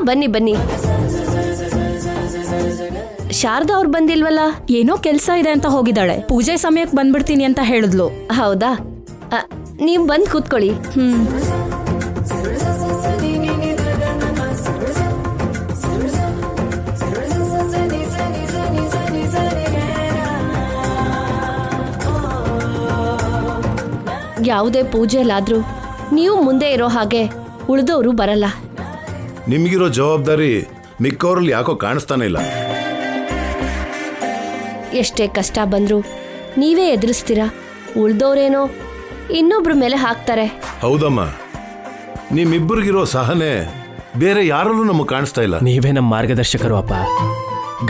ಬನ್ನಿ ಬನ್ನಿ. ಶಾರದಾ ಅವ್ರು ಬಂದಿಲ್ವಲ್ಲ? ಏನೋ ಕೆಲ್ಸ ಇದೆ ಅಂತ ಹೋಗಿದ್ದಾಳೆ. ಪೂಜೆ ಸಮಯಕ್ಕೆ ಬಂದ್ಬಿಡ್ತೀನಿ ಅಂತ ಹೇಳಿದ್ಲು. ಹೌದಾ? ನೀವ್ ಬಂದ್ ಕೂತ್ಕೊಳ್ಳಿ. ಯಾವುದೇ ಪೂಜೆಲಾದ್ರೂ ನೀವು ಮುಂದೆ ಇರೋ ಹಾಗೆ ಉಳಿದವರು ಬರಲ್ಲ. ನಿಮ್ಗಿರೋ ಜವಾಬ್ದಾರಿ ಮಿಕ್ಕವರಲ್ಲಿ ಯಾಕೋ ಕಾಣಿಸ್ತಾನೆ ಇಲ್ಲ. ಎಷ್ಟೇ ಕಷ್ಟ ಬಂದ್ರು ನೀವೇ ಎದುರಿಸ್ತೀರಾ. ಉಳ್ದವ್ರೇನೋ ಇನ್ನೊಬ್ರ ಮೇಲೆ ಹಾಕ್ತಾರೆ. ಹೌದಮ್ಮ, ನಿಮ್ಮಿಬ್ಬರಿಗಿರೋ ಸಹನೆ ಬೇರೆ ಯಾರಲ್ಲೂ ನಮಗೆ ಕಾಣಿಸ್ತಾ ಇಲ್ಲ. ನೀವೇ ನಮ್ಮ ಮಾರ್ಗದರ್ಶಕರು ಅಪ್ಪ.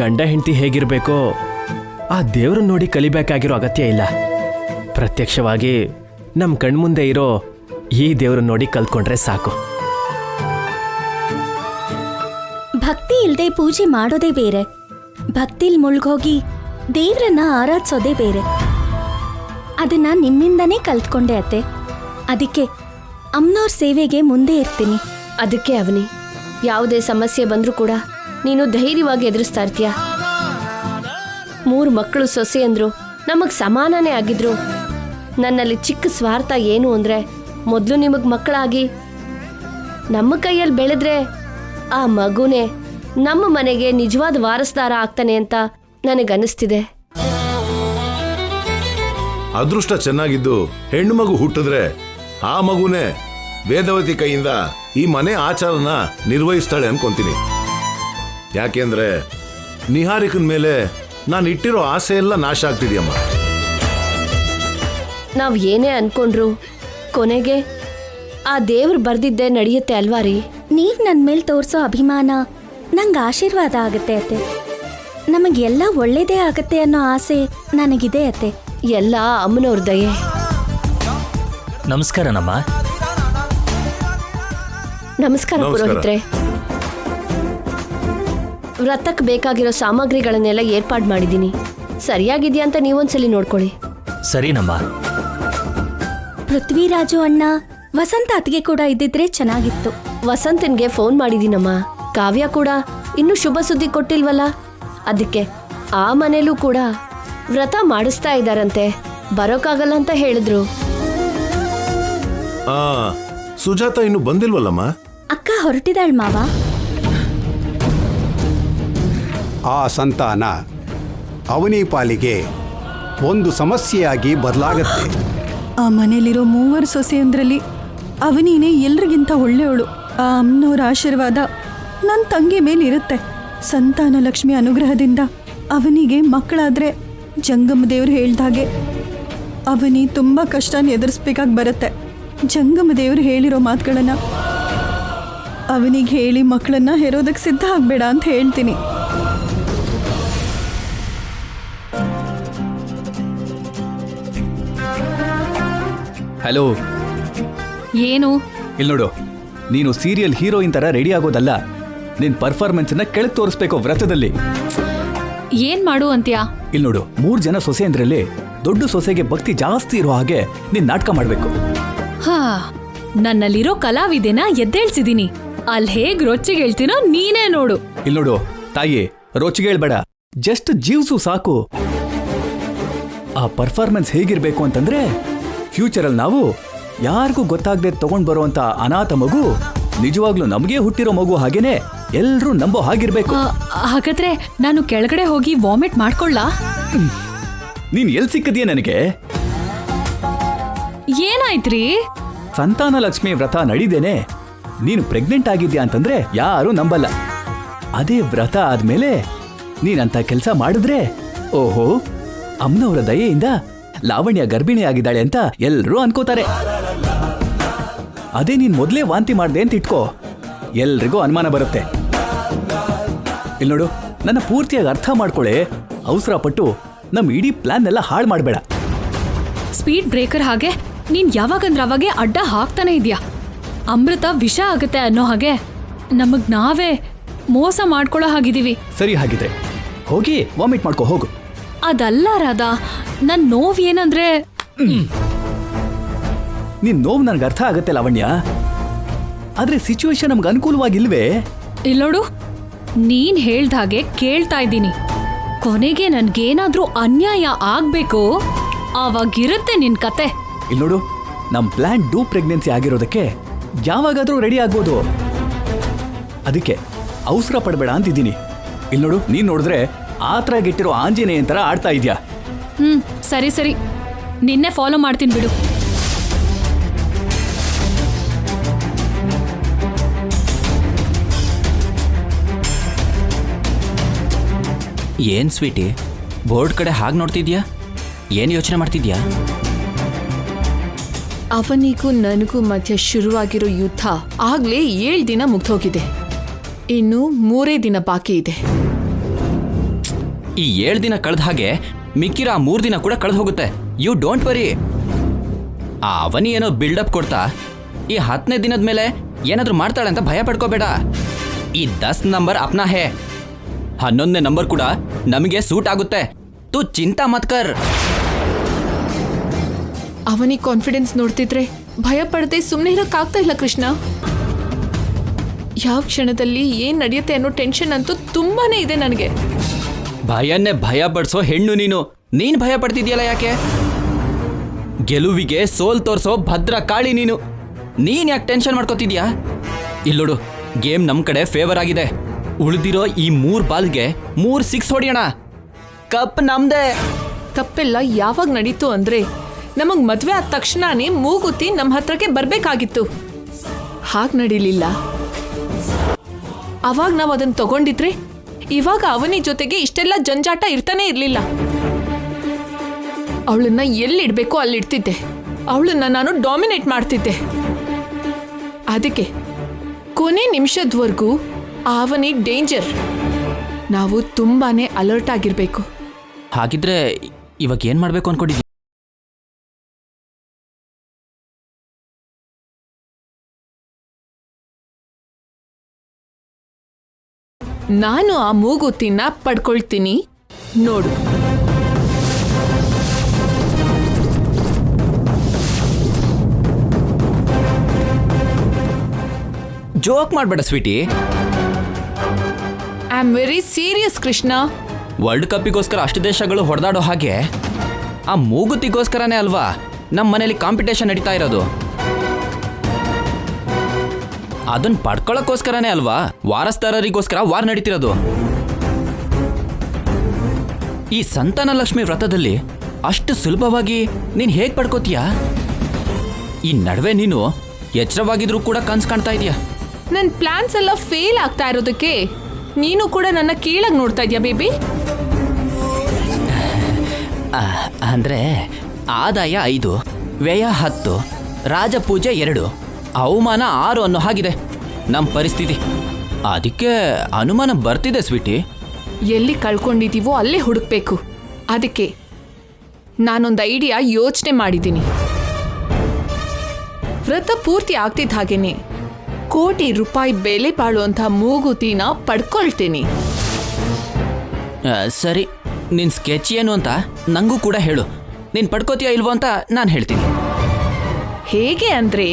ಗಂಡ ಹೆಂಡತಿ ಹೇಗಿರ್ಬೇಕೋ ಆ ದೇವ್ರನ್ನ ನೋಡಿ ಕಲಿಬೇಕಾಗಿರೋ ಅಗತ್ಯ ಇಲ್ಲ. ಪ್ರತ್ಯಕ್ಷವಾಗಿ ನಮ್ಮ ಕಣ್ಮುಂದೆ ಇರೋ ಈ ದೇವ್ರನ್ನ ನೋಡಿ ಕಲ್ತ್ಕೊಂಡ್ರೆ ಸಾಕು. ಭಕ್ತಿ ಇಲ್ದೆ ಪೂಜೆ ಮಾಡೋದೇ ಬೇರೆ, ಭಕ್ತಿಲ್ ಮುಳ್ಗೋಗಿ ದೇವ್ರನ್ನ ಆರಾಧಿಸೋದೇ ಬೇರೆ. ಅದನ್ನ ನಿಮ್ಮಿಂದನೇ ಕಲ್ತ್ಕೊಂಡೆ ಅತ್ತೆ. ಅದಕ್ಕೆ ಅಮ್ಮನವ್ರ ಸೇವೆಗೆ ಮುಂದೆ ಇರ್ತೀನಿ. ಅದಕ್ಕೆ ಅವನಿ, ಯಾವುದೇ ಸಮಸ್ಯೆ ಬಂದ್ರೂ ಕೂಡ ನೀನು ಧೈರ್ಯವಾಗಿ ಎದುರಿಸ್ತಾ ಇರ್ತೀಯ. 3 ಮಕ್ಕಳು ಸೊಸೆ ಅಂದ್ರು ನಮಗ್ ಸಮಾನನೇ ಆಗಿದ್ರು. ನನ್ನಲ್ಲಿ ಚಿಕ್ಕ ಸ್ವಾರ್ಥ ಏನು ಅಂದ್ರೆ, ಮೊದಲು ನಿಮಗ್ ಮಕ್ಕಳಾಗಿ ನಮ್ಮ ಕೈಯಲ್ಲಿ ಬೆಳೆದ್ರೆ ಆ ಮಗುನೇ ನಮ್ಮ ಮನೆಗೆ ನಿಜವಾದ ವಾರಸ್ದಾರ ಆಗ್ತಾನೆ ಅಂತ ನನಗನ್ನಿಸ್ತಿದೆ. ಅದೃಷ್ಟ ಚೆನ್ನಾಗಿದ್ದು ಹೆಣ್ಣು ಮಗು ಹುಟ್ಟಿದ್ರೆ ಆ ಮಗುನೇ ವೇದವತಿ ಕೈಯಿಂದ ಈ ಮನೆ ಆಚಾರನ ನಿರ್ವಹಿಸ್ತಾಳೆ ಅನ್ಕೊಂತೀನಿ. ಯಾಕೆಂದ್ರೆ ನಿಹಾರಿಕನ ಮೇಲೆ ನಾನು ಇಟ್ಟಿರೋ ಆಸೆ ಎಲ್ಲ ನಾಶ ಆಗ್ತಿದ್ಯಮ್ಮ. ನಾವ್ ಏನೇ ಅನ್ಕೊಂಡ್ರು ಕೊನೆಗೆ ಆ ದೇವ್ರು ಬರ್ದಿದ್ದೆ ನಡೆಯುತ್ತೆ ಅಲ್ವಾ ರೀ? ನೀವ್ ನನ್ ಮೇಲ್ ತೋರ್ಸೋ ಅಭಿಮಾನ ನಂಗೆ ಆಶೀರ್ವಾದ ಆಗತ್ತೆ ಅತ್ತೆ. ನಮಗೆಲ್ಲ ಒಳ್ಳೇದೇ ಆಗತ್ತೆ ಅನ್ನೋ ಆಸೆ ನನಗಿದೆ ಅತ್ತೆ. ಎಲ್ಲ ಅಮ್ಮನವ್ರ ದಯೆ. ನಮಸ್ಕಾರ ನಮ್ಮ. ನಮಸ್ಕಾರ ಪುರೋಹಿತ್ರೆ. ವ್ರತಕ್ಕೆ ಬೇಕಾಗಿರೋ ಸಾಮಗ್ರಿಗಳನ್ನೆಲ್ಲ ಏರ್ಪಾಡು ಮಾಡಿದ್ದೀನಿ. ಸರಿಯಾಗಿದ್ಯಾ ಅಂತ ನೀವೊಂದ್ಸಲಿ ನೋಡ್ಕೊಳ್ಳಿ. ಸರಿ ನಮ್ಮ. ಪೃಥ್ವಿರಾಜು ಅಣ್ಣ ವಸಂತ ಅತ್ತಿಗೆ ಕೂಡ ಇದ್ದಿದ್ರೆ ಚೆನ್ನಾಗಿತ್ತು. ವಸಂತನ್ಗೆ ಫೋನ್ ಮಾಡಿದೀನಮ್ಮ. ಕಾವ್ಯ ಕೂಡ ಇನ್ನೂ ಶುಭ ಸುದ್ದಿ ಕೊಟ್ಟಿಲ್ವಲ್ಲ, ಅದಕ್ಕೆ ಆ ಮನೇಲೂ ಕೂಡ ವ್ರತ ಮಾಡಿಸ್ತಾ ಇದ್ದಾರಂತೆ. ಬರೋಕ್ಕಾಗಲ್ಲ ಅಂತ ಹೇಳಿದ್ರು. ಸುಜಾತ ಇನ್ನು ಬಂದಿಲ್ವಲ್ಲಮ್ಮ? ಅಕ್ಕ ಹೊರಟಿದಾಳ್ ಮಾವ. ಆ ಸಂತಾನ ಅವನಿ ಪಾಲಿಗೆ ಒಂದು ಸಮಸ್ಯೆಯಾಗಿ ಬದಲಾಗತ್ತೆ. ಆ ಮನೇಲಿರೋ 3 ಸೊಸೆಯಂದ್ರಲ್ಲಿ ಅವನಿನೇ ಎಲ್ರಿಗಿಂತ ಒಳ್ಳೆಯವಳು. ಆ ಅಮ್ಮನವ್ರ ಆಶೀರ್ವಾದ ನನ್ನ ತಂಗಿ ಮೇಲಿರುತ್ತೆ. ಸಂತಾನ ಲಕ್ಷ್ಮಿ ಅನುಗ್ರಹದಿಂದ ಅವನಿಗೆ ಮಕ್ಕಳಾದ್ರೆ ಜಂಗಮ ದೇವ್ರು ಹೇಳ್ದಾಗೆ ಅವನಿ ತುಂಬ ಕಷ್ಟನ ಎದುರಿಸ್ಬೇಕಾಗಿ ಬರುತ್ತೆ. ಜಂಗಮ ದೇವ್ರು ಹೇಳಿರೋ ಮಾತುಗಳನ್ನ ಅವನಿಗೆ ಹೇಳಿ ಮಕ್ಕಳನ್ನ ಹೆರೋದಕ್ಕೆ ಸಿದ್ಧ ಆಗ್ಬೇಡ ಅಂತ ಹೇಳ್ತೀನಿ. ಹಲೋ. ಏನು? ಇಲ್ಲಿ ನೋಡು, ನೀನು ಸೀರಿಯಲ್ ಹೀರೋಯಿನ್ ತರ ರೆಡಿ ಆಗೋದಲ್ಲ, ನಿನ್ ಪರ್ಫಾರ್ಮೆನ್ಸ್ ಕೆಳಗೆ ತೋರಿಸ್ಬೇಕು ವ್ರತದಲ್ಲಿ. ಏನ್ ಮಾಡು ಅಂತ್ಯಾ? ಇಲ್ಲಿ ನೋಡು, 3 ಜನ ಸೊಸೆ ಅಂದ್ರಲ್ಲಿ ದೊಡ್ಡ ಸೊಸೆಗೆ ಭಕ್ತಿ ಜಾಸ್ತಿ ಇರೋ ಹಾಗೆ ನೀನ್ ನಾಟಕ ಮಾಡ್ಬೇಕು. ಹಾ, ನನ್ನಲ್ಲಿರೋ ಕಲಾವಿದೆನ ಎದ್ದೇಳ್ಸಿದೀನಿ. ಅಲ್ಲಿ ಹೇಗ್ ರೊಚ್ಚಿಗೆ ಹೇಳ್ತೀನೋ ನೀನೇ ನೋಡು. ಇಲ್ಲಿ ನೋಡು ತಾಯಿ, ರೋಚಿಗೆ ಹೇಳ್ಬೇಡ, ಜಸ್ಟ್ ಜೀವ್ಸು ಸಾಕು. ಆ ಪರ್ಫಾರ್ಮೆನ್ಸ್ ಹೇಗಿರ್ಬೇಕು ಅಂತಂದ್ರೆ, ಫ್ಯೂಚರಲ್ಲಿ ನಾವು ಯಾರಿಗೂ ಗೊತ್ತಾಗದೆ ತಗೊಂಡ್ ಬರುವಂತ ಅನಾಥ ಮಗು ನಿಜವಾಗ್ಲೂ ನಮಗೆ ಹುಟ್ಟಿರೋ ಮಗು ಹಾಗೇನೆ ಎಲ್ರೂ ನಂಬೋ ಹಾಗಿರ್ಬೇಕು. ಹಾಗಾದ್ರೆ ನಾನು ಕೆಳಗಡೆ ಹೋಗಿ ವಾಮಿಟ್ ಮಾಡ್ಕೊಳ್ಳಾ? ನೀನ್ ಎಲ್ ಸಿಕ್ಕದಿಯೇ ನನಗೆ? ಏನಾಯ್ತ್ರಿ? ಸಂತಾನ ಲಕ್ಷ್ಮಿ ವ್ರತ ನಡೀದೇನೆ ನೀನು ಪ್ರೆಗ್ನೆಂಟ್ ಆಗಿದ್ಯಾ ಅಂತಂದ್ರೆ ಯಾರು ನಂಬಲ್ಲ. ಅದೇ ವ್ರತ ಆದ್ಮೇಲೆ ನೀನಂತ ಕೆಲಸ ಮಾಡಿದ್ರೆ, ಓಹೋ ಅಮ್ಮನವರ ದಯೆಯಿಂದ ಲಾವಣ್ಯ ಗರ್ಭಿಣಿ ಆಗಿದ್ದಾಳೆ ಅಂತ ಎಲ್ರೂ ಅನ್ಕೋತಾರೆ. ಅದೇ ನೀನ್ ಮೊದ್ಲೇ ವಾಂತಿ ಮಾಡ್ದೆ ಅಂತ ಇಟ್ಕೋ, ಎಲ್ರಿಗೂ ಅನುಮಾನ ಬರುತ್ತೆ. ಇಲ್ಲಿ ನೋಡು, ನನ್ನ ಪೂರ್ತಿಯಾಗಿ ಅರ್ಥ ಮಾಡ್ಕೊಳ್ಳೆ. ಅವಸರ ಪಟ್ಟು ನಮ್ ಇಡೀ ಪ್ಲಾನ್ ಎಲ್ಲ ಹಾಳು ಮಾಡಬೇಡ. ಸ್ಪೀಡ್ ಬ್ರೇಕರ್ ಹಾಗೆ ನೀನ್ ಯಾವಾಗಂದ್ರ ಅವಾಗೆ ಅಡ್ಡ ಹಾಕ್ತಾನೆ ಇದ್ಯಾ. ಅಮೃತ ವಿಷ ಆಗತ್ತೆ ಅನ್ನೋ ಹಾಗೆ ನಮಗ್ ನಾವೇ ಮೋಸ ಮಾಡ್ಕೊಳ್ಳೋ ಹಾಗಿದೀವಿ. ಸರಿ, ಹಾಗಿದ್ರೆ ಹೋಗಿ ವಾಮಿಟ್ ಮಾಡ್ಕೋ ಹೋಗು. ಅದಲ್ಲ ರಾಧಾ, ನನ್ ನೋವ್ ಏನಂದ್ರೆ, ನಿನ್ ನೋವು ನನ್ಗೆ ಅರ್ಥ ಆಗತ್ತೆ ಲಾವಣ್ಯ, ಆದ್ರೆ ಸಿಚುವೇಶನ್ ನಮ್ಗೆ ಅನುಕೂಲವಾಗಿಲ್ವೇ. ಇಲ್ಲೋಡು, ನೀನ್ ಹೇಳ್ದಾಗೆ ಕೇಳ್ತಾ ಇದ್ದೀನಿ. ಕೊನೆಗೆ ನನ್ಗೇನಾದ್ರೂ ಅನ್ಯಾಯ ಆಗ್ಬೇಕು, ಆವಾಗಿರುತ್ತೆ ನಿನ್ ಕತೆ. ಇಲ್ಲಿ ನೋಡು, ನಮ್ಮ ಪ್ಲಾನ್ ಡೂ ಪ್ರೆಗ್ನೆನ್ಸಿ ಆಗಿರೋದಕ್ಕೆ ಯಾವಾಗಾದ್ರೂ ರೆಡಿ ಆಗ್ಬೋದು. ಅದಕ್ಕೆ ಅವಸರ ಪಡಬೇಡ ಅಂತಿದ್ದೀನಿ. ಇಲ್ಲಿ ನೋಡು, ನೀನ್ ನೋಡಿದ್ರೆ ಆತರ ಗೆಟ್ಟಿರೋ ಆಂಜನೇಯನ್ ಥರ ಆಡ್ತಾ ಇದ್ಯಾ. ಸರಿ ಸರಿ, ನಿನ್ನೆ ಫಾಲೋ ಮಾಡ್ತೀನಿ ಬಿಡು. ಏನ್ ಸ್ವೀಟಿ, ಬೋರ್ಡ್ ಕಡೆ ಹಾಗೆ ನೋಡ್ತಿದ್ಯಾ? ಏನ್ ಯೋಚನೆ ಮಾಡ್ತಿದ್ಯಾ? ಅವನಿಗೂ ನನಗೂ ಮಧ್ಯೆ ಶುರುವಾಗಿರೋ ಯುದ್ಧ ಆಗ್ಲೇ 7 ದಿನ ಮುಗ್ದೋಗಿದೆ. ಇನ್ನು 3 ದಿನ ಬಾಕಿ ಇದೆ. ಈ 7 ದಿನ ಕಳೆದ ಹಾಗೆ ಮಿಕ್ಕಿರೋ 3 ದಿನ ಕೂಡ ಕಳೆದು ಹೋಗುತ್ತೆ. You don't worry. ಆ ಅವನಿ ಏನೋ ಬಿಲ್ಡಪ್ ಕೊಡ್ತಾ ಈ 10ನೇ ದಿನದ ಮೇಲೆ ಏನಾದ್ರೂ ಮಾಡ್ತಾಳೆ ಅಂತ ಭಯ ಪಡ್ಕೋಬೇಡ. ಈ 10 ನಂಬರ್ ಅಪ್ನಾ ಹೇ. 11ನೇ ನಂಬರ್ ಕೂಡ ನಮಗೆ ಸೂಟ್ ಆಗುತ್ತೆ. ತು ಚಿಂತಾ ಮತ್ ಕರ್. ಅವನಿಗೆ ಕಾನ್ಫಿಡೆನ್ಸ್ ನೋಡ್ತಿದ್ರೆ ಭಯ ಪಡದೆ ಸುಮ್ಮನೆ ಇರೋಕ್ಕಾಗ್ತಾ ಇಲ್ಲ ಕೃಷ್ಣ. ಯಾವ ಕ್ಷಣದಲ್ಲಿ ಏನ್ ನಡೆಯುತ್ತೆ ಅನ್ನೋ ಟೆನ್ಷನ್ ಅಂತೂ ತುಂಬಾನೇ ಇದೆ ನನಗೆ. ಭಯನ್ನೇ ಭಯ ಪಡಿಸೋ ಹೆಣ್ಣು ನೀನು. ನೀನ್ ಭಯ ಪಡ್ತಿದ್ಯಲ್ಲ ಯಾಕೆ? ಗೆಲುವಿಗೆ ಸೋಲ್ ತೋರ್ಸೋ ಭದ್ರ ಕಾಳಿ ನೀನು. ನೀನ್ ಯಾಕೆ ಟೆನ್ಷನ್ ಮಾಡ್ಕೋತಿದ್ಯಾ? ಇಲ್ಲೋಡು, ಗೇಮ್ ನಮ್ ಕಡೆ ಫೇವರ್ ಆಗಿದೆ. ಉಳಿದಿರೋ ಈ 3 ಬಾಲ್ಗೆ 3 6 ಹೊಡಿಯೋಣ. ಕಪ್ ನಮ್ದೇ. ತಪ್ಪೆಲ್ಲ ಯಾವಾಗ ನಡೀತು ಅಂದ್ರೆ ನಮಗ್ ಮದ್ವೆ ಆದ ತಕ್ಷಣನೇ ಮೂಗುತಿ ನಮ್ಮ ಹತ್ರಕ್ಕೆ ಬರ್ಬೇಕಾಗಿತ್ತು. ಹಾಗ್ ನಡೀಲಿಲ್ಲ. ಅವಾಗ ನಾವು ಅದನ್ನ ತಗೊಂಡಿದ್ರೆ ಇವಾಗ ಅವನಿ ಜೊತೆಗೆ ಇಷ್ಟೆಲ್ಲ ಜಂಜಾಟ ಇರ್ತಾನೆ ಇರ್ಲಿಲ್ಲ. ಅವಳನ್ನ ಎಲ್ಲಿಡ್ಬೇಕೋ ಅಲ್ಲಿಡ್ತಿದ್ದೆ. ಅವಳನ್ನ ನಾನು ಡಾಮಿನೇಟ್ ಮಾಡ್ತಿದ್ದೆ. ಅದಕ್ಕೆ ಕೊನೆ ನಿಮಿಷದವರೆಗೂ ಅವನಿ ಡೇಂಜರ್. ನಾವು ತುಂಬಾನೇ ಅಲರ್ಟ್ ಆಗಿರ್ಬೇಕು. ಹಾಗಿದ್ರೆ ಇವಾಗ ಏನ್ ಮಾಡ್ಬೇಕು ಅನ್ಕೊಂಡಿದ್ಯಾ? ನಾನು ಆ ಮೂಗುತಿನ ಪಡ್ಕೊಳ್ತೀನಿ, ನೋಡು. ಜೋಕ್ ಮಾಡ್ಬೇಡ sweetie. I am very serious Krishna. World ಕಪ್ಪಿಗೋಸ್ಕರ ಅಷ್ಟು ದೇಶಗಳು ಹೊಡೆದಾಡೋ ಹಾಗೆ ಆ ಮೂಗುತಿಗೋಸ್ಕರನೇ ಅಲ್ವಾ ನಮ್ಮ ಮನೇಲಿ ಕಾಂಪಿಟೇಷನ್ ನಡೀತಾ ಇರೋದು. ಅದನ್ನ ಪಡ್ಕೊಳ್ಳೋಕ್ಕೋಸ್ಕರನೇ ಅಲ್ವಾ ವಾರಸ್ದಾರರಿಗೋಸ್ಕರ ವಾರ್ ನಡೀತಿರೋದು. ಈ ಸಂತಾನ ಲಕ್ಷ್ಮಿ ವ್ರತದಲ್ಲಿ ಅಷ್ಟು ಸುಲಭವಾಗಿ ನೀನ್ ಹೇಗ್ ಪಡ್ಕೋತೀಯಾ? ಈ ನಡುವೆ ನೀನು ಎಚ್ಚರವಾಗಿದ್ರೂ ಕೂಡ ಕನ್ಸ್ ಕಾಣ್ತಾ ಇದೀಯಾ. ನನ್ನ ಪ್ಲಾನ್ಸ್ ಎಲ್ಲ ಫೇಲ್ ಆಗ್ತಾ ಇರೋದಕ್ಕೆ ನೀನು ಕೂಡ ನನ್ನ ಕೀಳಾಗಿ ನೋಡ್ತಾ ಇದೀಯಾ ಬೇಬಿ? ಅಂದ್ರೆ ಆದಾಯ 5, ವ್ಯಯ 10, ರಾಜಪೂಜೆ 2, ಅವಮಾನ 6 ಅನ್ನೋ ಹಾಗಿದೆ ನಮ್ಮ ಪರಿಸ್ಥಿತಿ. ಅದಕ್ಕೆ ಅನುಮಾನ ಬರ್ತಿದೆ ಸ್ವೀಟಿ. ಎಲ್ಲಿ ಕಳ್ಕೊಂಡಿದ್ದೀವೋ ಅಲ್ಲೇ ಹುಡುಕ್ಬೇಕು. ಅದಕ್ಕೆ ನಾನೊಂದು ಐಡಿಯಾ ಯೋಚನೆ ಮಾಡಿದ್ದೀನಿ. ವ್ರತ ಪೂರ್ತಿ ಆಗ್ತಿದ್ದ ಹಾಗೇನೆ ಕೋಟಿ ರೂಪಾಯಿ ಬೆಲೆ ಬಾಳುವಂಥ ಮೂಗುತಿನ ಪಡ್ಕೊಳ್ತೀನಿ. ಸರಿ, ನಿನ್ ಸ್ಕೆಚ್ ಏನು ಅಂತ ನಂಗೂ ಕೂಡ ಹೇಳು. ನೀನ್ ಪಡ್ಕೋತೀಯಾ ಇಲ್ವೋ ಅಂತ ನಾನು ಹೇಳ್ತೀನಿ. ಹೇಗೆ ಅಂದ್ರೆ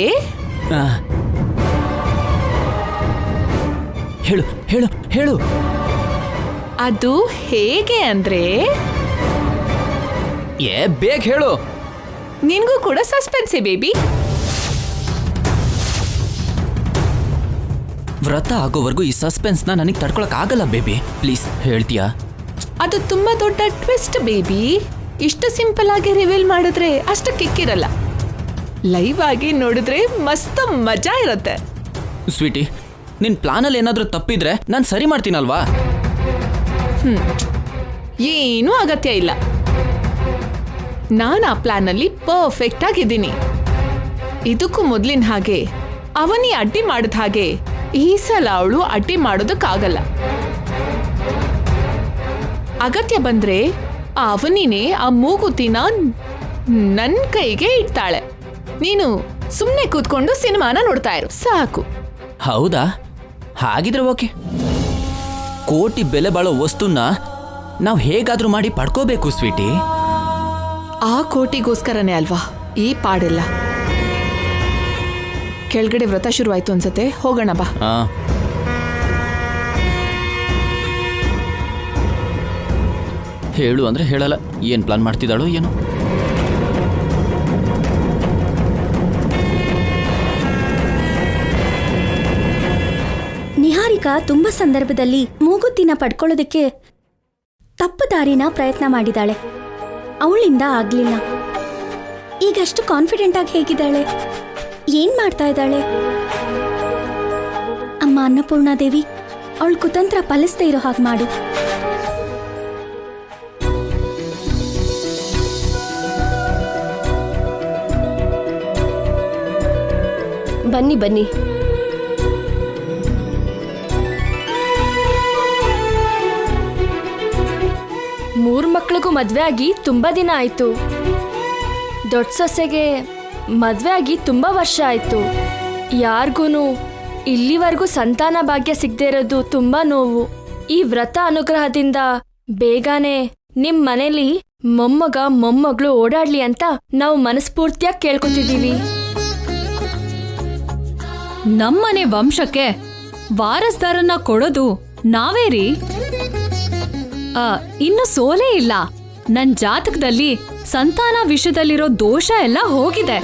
ಹೇಳು ಹೇಳು ಹೇಳು. ಅದು ಹೇಗೆ ಅಂದ್ರೆ ಬೇಗ ಹೇಳು. ನಿನ್ಗೂ ಕೂಡ ಸಸ್ಪೆನ್ಸೇ ಬೇಬಿ. ವ್ರತ ಆಗೋವರೆಗೂ ಈ ಸಸ್ಪೆನ್ಸ್ನ ನನಗೆ ತಡ್ಕೊಳಕ್ ಆಗಲ್ಲ ಬೇಬಿ. ಪ್ಲೀಸ್ ಹೇಳ್ತೀಯಾ? ಅದು ತುಂಬಾ ದೊಡ್ಡ ಟ್ವಿಸ್ಟ್ ಬೇಬಿ. ಇಷ್ಟು ಸಿಂಪಲ್ ಆಗಿ ರಿವೀಲ್ ಮಾಡಿದ್ರೆ ಅಷ್ಟು ಕಿಕ್ಕಿರಲ್ಲ. ಲೈವ್ ಆಗಿ ನೋಡಿದ್ರೆ ಮಸ್ತ್ ಮಜಾ ಇರುತ್ತೆ. ಸ್ವೀಟಿ, ನಿನ್ ಪ್ಲಾನಲ್ಲಿ ಏನಾದ್ರೂ ತಪ್ಪಿದ್ರೆ ನಾನು ಸರಿ ಮಾಡ್ತೀನಲ್ವಾ? ಏನೂ ಅಗತ್ಯ ಇಲ್ಲ. ನಾನು ಆ ಪ್ಲಾನಲ್ಲಿ ಪರ್ಫೆಕ್ಟ್ ಆಗಿದ್ದೀನಿ. ಇದಕ್ಕೂ ಮೊದಲಿನ ಹಾಗೆ ಅವನಿ ಅಡ್ಡಿ ಮಾಡಿದ ಹಾಗೆ ಈ ಸಲ ಅವಳು ಅಡ್ಡಿ ಮಾಡೋದಕ್ಕಾಗಲ್ಲ. ಅಗತ್ಯ ಬಂದ್ರೆ ಆ ಅವನಿನೇ ಆ ಮೂಗುತಿನ ನನ್ನ ಕೈಗೆ ಇಡ್ತಾಳೆ. ನೀನು ಸುಮ್ಮನೆ ಕೂತ್ಕೊಂಡು ಸಿನಿಮಾನ ನೋಡ್ತಾ ಇರು ಸಾಕು. ಹೌದಾ? ಹಾಗಿದ್ರೆ ಓಕೆ. ಕೋಟಿ ಬೆಲೆ ಬಾಳೋ ವಸ್ತುನ ನಾವು ಹೇಗಾದ್ರೂ ಮಾಡಿ ಪಡ್ಕೋಬೇಕು ಸ್ವೀಟಿ. ಆ ಕೋಟಿಗೋಸ್ಕರನೇ ಅಲ್ವಾ ಈ ಪಾಡೆಲ್ಲ. ಕೆಳಗಡೆ ವ್ರತ ಶುರುವಾಯ್ತು ಅನ್ಸತ್ತೆ, ಹೋಗೋಣ ಬಾ. ಹೇಳು ಅಂದ್ರೆ ಹೇಳಲ್ಲ. ಏನು ಪ್ಲಾನ್ ಮಾಡ್ತಿದ್ದಾಳೋ ಏನೋ. ನಿಹಾರಿಕಾ ತುಂಬಾ ಸಂದರ್ಭದಲ್ಲಿ ಮೂಗುತ್ತಿನ ಪಡ್ಕೊಳ್ಳೋದಕ್ಕೆ ತಪ್ಪು ದಾರಿನ ಪ್ರಯತ್ನ ಮಾಡಿದಾಳೆ. ಅವಳಿಂದ ಆಗ್ಲಿಲ್ಲ. ಈಗಷ್ಟು ಕಾನ್ಫಿಡೆಂಟ್ ಆಗಿ ಹೇಗಿದ್ದಾಳೆ? ಏನ್ ಮಾಡ್ತಾ ಇದ್ದಾಳೆ? ಅಮ್ಮ ಅನ್ನಪೂರ್ಣಾದೇವಿ, ಅವಳ ಕುತಂತ್ರ ಫಲಿಸದೇ ಇರೋ ಹಾಗೆ ಮಾಡು. ಬನ್ನಿ ಬನ್ನಿ. ಮೂರು ಮಕ್ಳಿಗೂ ಮದ್ವೆ ಆಗಿ ತುಂಬಾ ದಿನ ಆಯ್ತು. ದೊಡ್ಡ ಸೊಸೆಗೆ ಮದ್ವೆ ಆಗಿ ತುಂಬಾ ವರ್ಷ ಆಯ್ತು. ಯಾರಿಗೂ ಇಲ್ಲಿವರೆಗೂ ಸಂತಾನ ಭಾಗ್ಯ ಸಿಗದೆ ಇರೋದು ತುಂಬಾ ನೋವು. ಈ ವ್ರತ ಅನುಗ್ರಹದಿಂದ ಬೇಗನೆ ನಿಮ್ ಮನೇಲಿ ಮೊಮ್ಮಗ ಮೊಮ್ಮಗಳು ಓಡಾಡ್ಲಿ ಅಂತ ನಾವು ಮನಸ್ಫೂರ್ತಿಯಾಗಿ ಕೇಳ್ಕೊತಿದೀವಿ. ನಮ್ಮನೆ ವಂಶಕ್ಕೆ ವಾರಸ್ದಾರನ್ನ ಕೊಡೋದು ನಾವೇ ರೀ. ಇನ್ನು ಸೋಲೇ ಇಲ್ಲ. ನನ್ ಜಾತಕದಲ್ಲಿ ಸಂತಾನ ವಿಷಯದಲ್ಲಿರೋ ದೋಷ ಎಲ್ಲ ಹೋಗಿದೆ.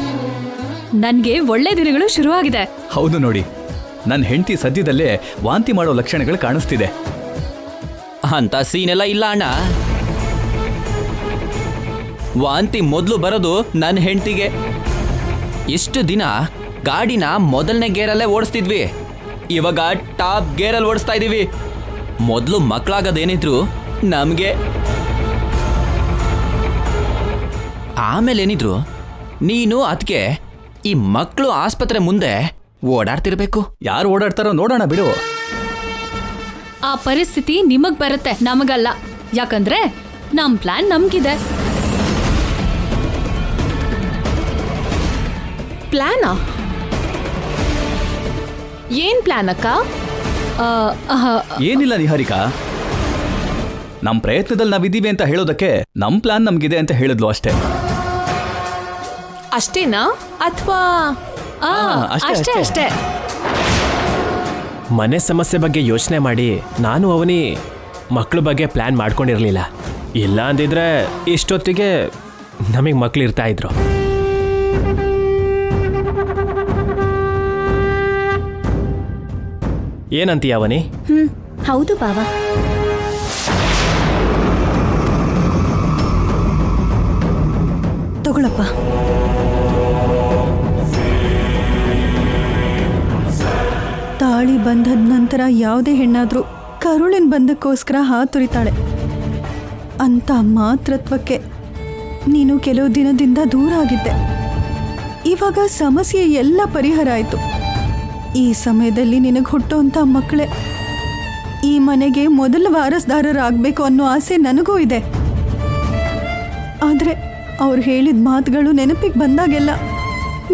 ನನ್ಗೆ ಒಳ್ಳೆ ದಿನಗಳು ಶುರುವಾಗಿದೆ. ಹೌದು ನೋಡಿ, ನನ್ನ ಹೆಂಡತಿ ಸದ್ಯದಲ್ಲೇ ವಾಂತಿ ಮಾಡೋ ಲಕ್ಷಣಗಳು ಕಾಣಿಸ್ತಿದೆ. ಅಂತ ಸೀನೆಲ್ಲ ಇಲ್ಲ ಅಣ್ಣ. ವಾಂತಿ ಮೊದಲು ಬರೋದು ನನ್ನ ಹೆಂಡತಿಗೆ. ಇಷ್ಟು ದಿನ ಗಾಡಿನ ಮೊದಲನೇ ಗೇರಲ್ಲೇ ಓಡಿಸ್ತಿದ್ವಿ, ಇವಾಗ ಟಾಪ್ ಗೇರಲ್ಲಿ ಓಡಿಸ್ತಾ ಇದೀವಿ. ಮೊದಲು ಮಕ್ಕಳಾಗೋದೇನಿದ್ರು ನಮಗೆ, ಆಮೇಲೆ ಏನಿದ್ರು ನೀನು ಅದಕ್ಕೆ ಈ ಮಕ್ಕಳು ಆಸ್ಪತ್ರೆ ಮುಂದೆ ಓಡಾಡ್ತಿರ್ಬೇಕು. ಯಾರು ಓಡಾಡ್ತಾರೋ ನೋಡೋಣ ಬಿಡು. ಆ ಪರಿಸ್ಥಿತಿ ನಿಮಗ್ ಬರುತ್ತೆ, ನಮಗಲ್ಲ. ಯಾಕಂದ್ರೆ ನಮ್ ಪ್ಲಾನ್ ನಮ್ಗಿದೆ. ಪ್ಲಾನಾ? ಏನ್ ಪ್ಲಾನ್ ಅಕ್ಕ? ಏನಿಲ್ಲ ನಿಹಾರಿಕಾ, ನಮ್ ಪ್ರಯತ್ನದಲ್ಲಿ ನಾವಿದ್ದೀವಿ ಅಂತ ಹೇಳೋದಕ್ಕೆ ನಮ್ ಪ್ಲಾನ್ ನಮ್ಗಿದೆ ಅಂತ ಹೇಳಿದ್ಲು ಅಷ್ಟೇ. ಅಷ್ಟೇನಾ ಅಥವಾ? ಅಷ್ಟೇ ಅಷ್ಟೇ. ಮನೆ ಸಮಸ್ಯೆ ಬಗ್ಗೆ ಯೋಚನೆ ಮಾಡಿ ನಾನು ಅವನಿ ಮಕ್ಕಳ ಬಗ್ಗೆ ಪ್ಲ್ಯಾನ್ ಮಾಡ್ಕೊಂಡಿರಲಿಲ್ಲ. ಇಲ್ಲ ಅಂದಿದ್ರೆ ಇಷ್ಟೊತ್ತಿಗೆ ನಮಗೆ ಮಕ್ಕಳು ಇರ್ತಾ ಇದ್ರು. ಏನಂತೀಯ ಅವನಿ? ಹೌದು ಬಾವ. ತಗೊಳಪ್ಪ. ತಾಳಿ ಬಂಧದ ನಂತರ ಯಾವುದೇ ಹೆಣ್ಣಾದ್ರೂ ಕರುಳಿನ ಬಂಧಕ್ಕೋಸ್ಕರ ಹಾತುರಿತಾಳೆ. ಅಂತ ಮಾತೃತ್ವಕ್ಕೆ ನೀನು ಕೆಲವು ದಿನದಿಂದ ದೂರ ಆಗಿದ್ದೆ. ಇವಾಗ ಸಮಸ್ಯೆ ಎಲ್ಲ ಪರಿಹಾರ ಆಯಿತು. ಈ ಸಮಯದಲ್ಲಿ ನಿನಗೆ ಹುಟ್ಟುವಂಥ ಮಕ್ಕಳೇ ಈ ಮನೆಗೆ ಮೊದಲ ವಾರಸ್ದಾರರಾಗಬೇಕು ಅನ್ನೋ ಆಸೆ ನನಗೂ ಇದೆ. ಆದರೆ ಅವ್ರು ಹೇಳಿದ ಮಾತುಗಳು ನೆನಪಿಗೆ ಬಂದಾಗೆಲ್ಲ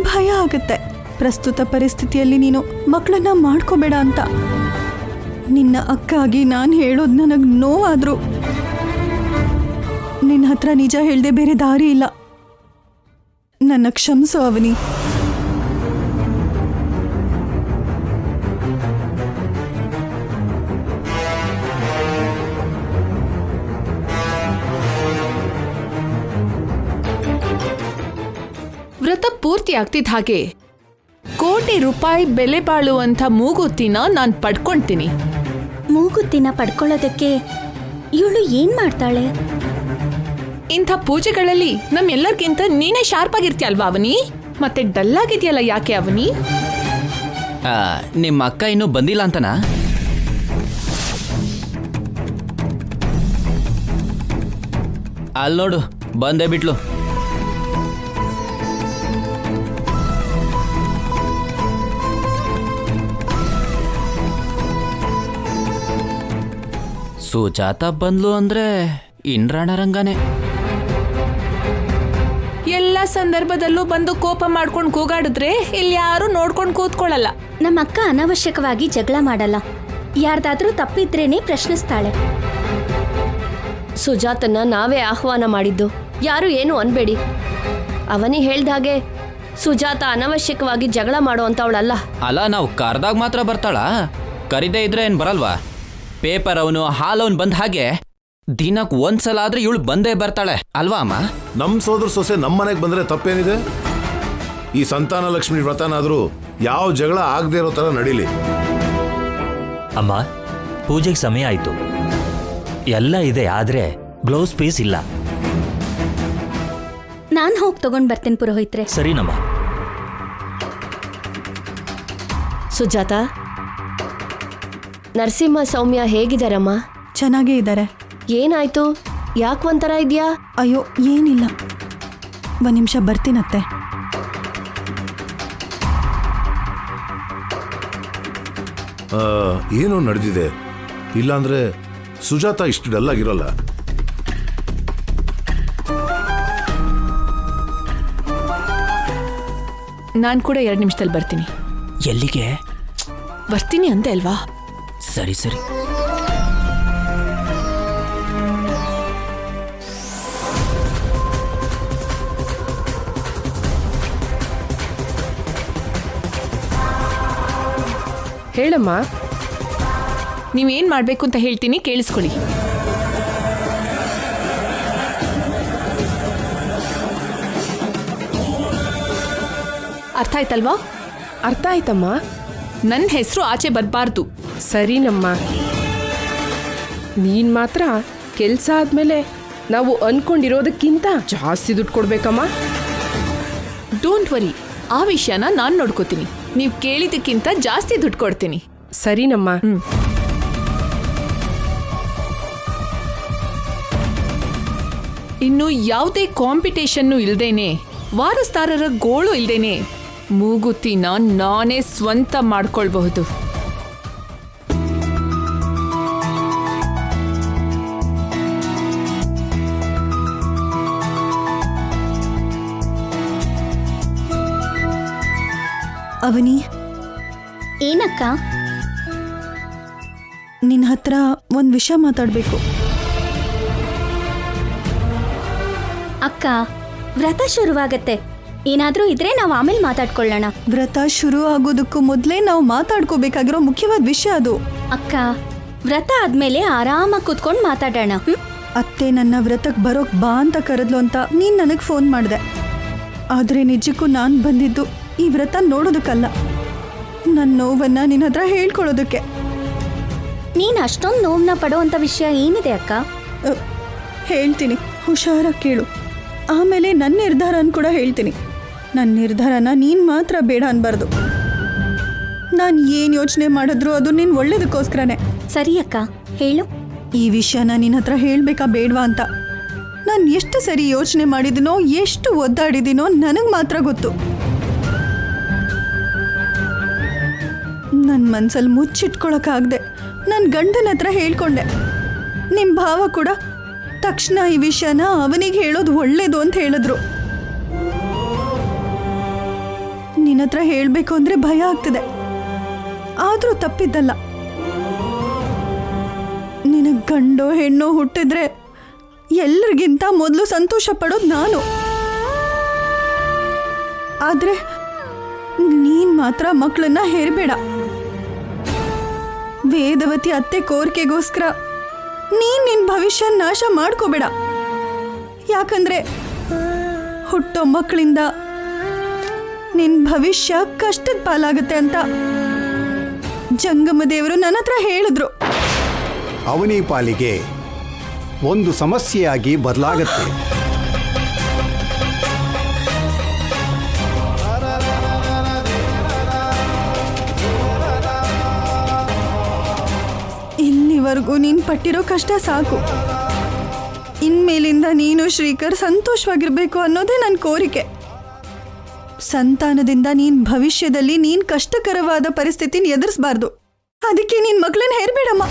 ಭಯ ಆಗುತ್ತೆ. ಪ್ರಸ್ತುತ ಪರಿಸ್ಥಿತಿಯಲ್ಲಿ ನೀನು ಮಕ್ಕಳನ್ನ ಮಾಡ್ಕೋಬೇಡ ಅಂತ. ನಿನ್ನ ಅಕ್ಕಾಗಿ ನಾನು ಹೇಳೋದು ನನಗೆ ನೋವಾದರೂ ನಿನ್ನ ಹತ್ರ ನಿಜ ಹೇಳ್ದೆ ಬೇರೆ ದಾರಿ ಇಲ್ಲ. ನನ್ನ ಕ್ಷಮಿಸು ಅವನಿ. ವ್ರತ ಪೂರ್ತಿ ಆಗ್ತಿದ್ದ ಹಾಗೆ ಕೋಟಿ ರೂಪಾಯಿ ಬೆಲೆ ಬಾಳುವಂಥ ಮೂಗುತ್ತಿನ ನಾನು ಪಡ್ಕೊಳ್ತೀನಿ. ಮೂಗುತ್ತಿನ ಪಡ್ಕೊಳ್ಳೋದಕ್ಕೆ ಇವಳು ಏನ್ ಮಾಡ್ತಾಳೆ? ಇಂಥ ಪೂಜೆಗಳಲ್ಲಿ ನಮ್ಮೆಲ್ಲರಿಗಿಂತ ನೀನೇ ಶಾರ್ಪ್ ಆಗಿರ್ತೀಯಲ್ವಾ ಅವನಿ? ಮತ್ತೆ ಡಲ್ ಆಗಿದೆಯಲ್ಲ ಯಾಕೆ ಅವನಿ? ನಿಮ್ಮ ಅಕ್ಕ ಇನ್ನೂ ಬಂದಿಲ್ಲ ಅಂತನಾ? ಅಲ್ಲಿ ನೋಡು, ಬಂದೇ ಬಿಟ್ಲು. ಸುಜಾತ ಬಂದ್ಲು ಅಂದ್ರೆ ಇಂದ್ರಾಣರಂಗನೇ. ಎಲ್ಲ ಸಂದರ್ಭದಲ್ಲೂ ಬಂದು ಕೋಪ ಮಾಡ್ಕೊಂಡು ಕೂಗಾಡಿದ್ರೆ ಇಲ್ಲಿ ಯಾರು ನೋಡ್ಕೊಂಡು ಕೂತ್ಕೊಳ್ಳಲ್ಲ. ನಮ್ಮ ಅಕ್ಕ ಅನಾವಶ್ಯಕವಾಗಿ ಜಗಳ ಮಾಡಲ್ಲ. ಯಾರ್ದಾದ್ರೂ ತಪ್ಪಿದ್ರೇನೆ ಪ್ರಶ್ನಿಸ್ತಾಳೆ. ಸುಜಾತನ್ನ ನಾವೇ ಆಹ್ವಾನ ಮಾಡಿದ್ದು, ಯಾರು ಏನು ಅನ್ಬೇಡಿ. ಅವನಿ ಹೇಳ್ದಾಗೆ ಸುಜಾತ ಅನವಶ್ಯಕವಾಗಿ ಜಗಳ ಮಾಡುವಂಥವಳಲ್ಲ. ಅಲ್ಲ, ನಾವು ಕರ್ದಾಗ ಮಾತ್ರ ಬರ್ತಾಳ, ಕರಿದೇ ಇದ್ರೆ ಏನ್ ಬರಲ್ವಾ? ಪೇಪರ್ ಅವನು ಹಾಲವನ್ ಬಂದ ಹಾಗೆ ದಿನಕ್ಕೆ ಒಂದ್ಸಲ ಆದ್ರೆ ಇವಳು ಬಂದೇ ಬರ್ತಾಳೆ ಅಲ್ವಾ ಅಮ್ಮ? ನಮ್ ಸೋದರ ಸೊಸೆ ನಮ್ಮನೆಗೆ ಬಂದ್ರೆ ತಪ್ಪೇನಿದೆ? ಈ ಸಂತಾನ ಲಕ್ಷ್ಮಿ ವ್ರತನಾದ್ರೂ ಯಾವ ಜಗಳ ಆಗದೆ ಇರೋ ತರ ನಡೀಲಿ. ಅಮ್ಮ, ಪೂಜೆಗೆ ಸಮಯ ಆಯ್ತು. ಎಲ್ಲ ಇದೆ, ಆದ್ರೆ ಗ್ಲೌಸ್ ಪೀಸ್ ಇಲ್ಲ. ನಾನು ಹೋಗಿ ತಗೊಂಡ್ ಬರ್ತೇನೆ ಪುರೋಹಿತ್ರೆ. ಸರಿನಮ್ಮ. ಸುಜಾತ, ನರಸಿಂಹ ಸೌಮ್ಯ ಹೇಗಿದಾರಮ್ಮ? ಚೆನ್ನಾಗೇ ಇದ್ದಾರೆ. ಏನಾಯ್ತು? ಯಾಕೆ ಒಂಥರ ಇದೆಯಾ? ಅಯ್ಯೋ ಏನಿಲ್ಲ, ಒಂದು ನಿಮಿಷ ಬರ್ತೀನತ್ತೆ. ಏನೋ ನಡೆದಿದೆ, ಇಲ್ಲಾಂದ್ರೆ ಸುಜಾತ ಇಷ್ಟು ಡಲ್ ಆಗಿರೋಲ್ಲ. ನಾನು ಕೂಡ 2 ನಿಮಿಷದಲ್ಲಿ ಬರ್ತೀನಿ. ಎಲ್ಲಿಗೆ? ಬರ್ತೀನಿ ಅಂತೆ ಅಲ್ವಾ? ಸರಿ ಸರಿ. ಹೇಳಮ್ಮ. ನೀವೇನ್ ಮಾಡ್ಬೇಕು ಅಂತ ಹೇಳ್ತೀನಿ, ಕೇಳಿಸ್ಕೊಳ್ಳಿ. ಅರ್ಥ ಆಯ್ತಲ್ವಾ? ಅರ್ಥ ಆಯ್ತಮ್ಮ. ನನ್ನ ಹೆಸರು ಆಚೆ ಬರಬಾರ್ದು. ಸರಿನಮ್ಮ. ನೀನ್ ಮಾತ್ರ ಕೆಲಸ ಆದ್ಮೇಲೆ ನಾವು ಅನ್ಕೊಂಡಿರೋದಕ್ಕಿಂತ ಜಾಸ್ತಿ ದುಡ್ಡು ಕೊಡ್ಬೇಕಮ್ಮ. ಡೋಂಟ್ ವರಿ, ಆ ವಿಷಯನ ನಾನು ನೋಡ್ಕೋತೀನಿ. ನೀವು ಕೇಳಿದಕ್ಕಿಂತ ಜಾಸ್ತಿ ದುಡ್ಡು ಕೊಡ್ತೀನಿ. ಸರಿನಮ್ಮ. ಇನ್ನು ಯಾವುದೇ ಕಾಂಪಿಟೇಷನ್ನು ಇಲ್ದೇನೆ, ವಾರಸ್ದಾರರ ಗೋಳು ಇಲ್ದೇನೆ ಮೂಗುತಿನ ನಾನೇ ಸ್ವಂತ ಮಾಡ್ಕೊಳ್ಬಹುದು. ಅವನಿ, ಏನಕ್ಕ? ನಿನ್ನ ಹತ್ರ ಒಂದು ವಿಷಯ ಮಾತಾಡಬೇಕು. ಅಕ್ಕ, ವ್ರತ ಶುರುವಾಗತ್ತೆ. ಏನಾದ್ರೂ ಇದ್ರೆ ನಾವು ಆಮೇಲೆ ಮಾತಾಡ್ಕೊಳ್ಳೋಣ. ವ್ರತ ಶುರು ಆಗೋದಕ್ಕೂ ಮೊದಲೇ ನಾವು ಮಾತಾಡ್ಕೋಬೇಕಾಗಿರೋ ಮುಖ್ಯವಾದ ವಿಷಯ ಅದು. ಅಕ್ಕ, ವ್ರತ ಆದ್ಮೇಲೆ ಆರಾಮಾಗಿ ಕೂತ್ಕೊಂಡು ಮಾತಾಡೋಣ. ಅತ್ತೆ ನನ್ನ ವ್ರತಕ್ಕೆ ಬರೋಕ್ ಬಾ ಅಂತ ಕರೆದ್ಲು ಅಂತ ನೀನು ನನಗೆ ಫೋನ್ ಮಾಡಿದೆ. ಆದರೆ ನಿಜಕ್ಕೂ ನಾನು ಬಂದಿದ್ದು ಈ ವ್ರತ ನೋಡೋದಕ್ಕಲ್ಲ, ನನ್ನ ನೋವನ್ನು ನಿನ್ನ ಹತ್ರ ಹೇಳ್ಕೊಳ್ಳೋದಕ್ಕೆ. ನೀನು ಅಷ್ಟೊಂದು ನೋವನ್ನ ಪಡೋವಂಥ ವಿಷಯ ಏನಿದೆ ಅಕ್ಕ? ಹೇಳ್ತೀನಿ, ಹುಷಾರಾಗಿ ಕೇಳು. ಆಮೇಲೆ ನನ್ನ ನಿರ್ಧಾರನ ಕೂಡ ಹೇಳ್ತೀನಿ. ನನ್ನ ನಿರ್ಧಾರನ ನೀನು ಮಾತ್ರ ಬೇಡ ಅನ್ಬಾರ್ದು. ನಾನು ಏನು ಯೋಚನೆ ಮಾಡಿದ್ರು ಅದು ನಿನ್ನ ಒಳ್ಳೇದಕ್ಕೋಸ್ಕರನೇ. ಸರಿ ಅಕ್ಕ, ಹೇಳು. ಈ ವಿಷಯನ ನಿನ್ನ ಹತ್ರ ಹೇಳಬೇಕಾ ಬೇಡವಾ ಅಂತ ನಾನು ಎಷ್ಟು ಸರಿ ಯೋಚನೆ ಮಾಡಿದ್ದೀನೋ, ಎಷ್ಟು ಒದ್ದಾಡಿದ್ದೀನೋ ನನಗೆ ಮಾತ್ರ ಗೊತ್ತು. ನನ್ನ ಮನಸ್ಸಲ್ಲಿ ಮುಚ್ಚಿಟ್ಕೊಳಕ್ಕಾಗದೆ ನನ್ನ ಗಂಡನ ಹತ್ರ ಹೇಳ್ಕೊಂಡೆ. ನಿಮ್ಮ ಭಾವ ಕೂಡ ತಕ್ಷಣ ಈ ವಿಷಯನ ಅವನಿಗೆ ಹೇಳೋದು ಒಳ್ಳೇದು ಅಂತ ಹೇಳಿದ್ರು. ನಿನ್ನ ಹತ್ರ ಹೇಳಬೇಕು ಅಂದರೆ ಭಯ ಆಗ್ತದೆ, ಆದರೂ ತಪ್ಪಿದ್ದಲ್ಲ. ನಿನಗೆ ಗಂಡೋ ಹೆಣ್ಣೋ ಹುಟ್ಟಿದ್ರೆ ಎಲ್ರಿಗಿಂತ ಮೊದಲು ಸಂತೋಷ ಪಡೋದು ನಾನು. ಆದರೆ ನೀನು ಮಾತ್ರ ಮಕ್ಕಳನ್ನ ಹೇರಬೇಡ. ವೇದವತಿ ಅತ್ತೆ ಕೋರಿಕೆಗೋಸ್ಕರ ನೀನು ನಿನ್ನ ಭವಿಷ್ಯ ನಾಶ ಮಾಡ್ಕೋಬೇಡ. ಯಾಕಂದ್ರೆ ಹುಟ್ಟೋ ಮಕ್ಕಳಿಂದ ನಿನ್ನ ಭವಿಷ್ಯ ಕಷ್ಟದ ಪಾಲಾಗುತ್ತೆ ಅಂತ ಜಂಗಮ ದೇವರು ನನ್ನ ಹತ್ರ ಹೇಳಿದ್ರು. ಅವನಿ ಪಾಲಿಗೆ ಒಂದು ಸಮಸ್ಯೆಯಾಗಿ ಬದಲಾಗತ್ತೆ. ಇಲ್ಲಿವರೆಗೂ ನೀನು ಪಟ್ಟಿರೋ ಕಷ್ಟ ಸಾಕು. ಇನ್ಮೇಲಿಂದ ನೀನು ಶ್ರೀಕರ್ ಸಂತೋಷವಾಗಿರ್ಬೇಕು ಅನ್ನೋದೇ ನನ್ನ ಕೋರಿಕೆ. ಸಂತಾನದಿಂದ ನೀನು ಭವಿಷ್ಯದಲ್ಲಿ ನೀನು ಕಷ್ಟಕರವಾದ ಪರಿಸ್ಥಿತಿನ ಎದುರಿಸಬಾರ್ದು. ಅದಕ್ಕೆ ನಿನ್ನ ಮಗಳನ್ನ ಹೇರಬೇಡಮ್ಮ.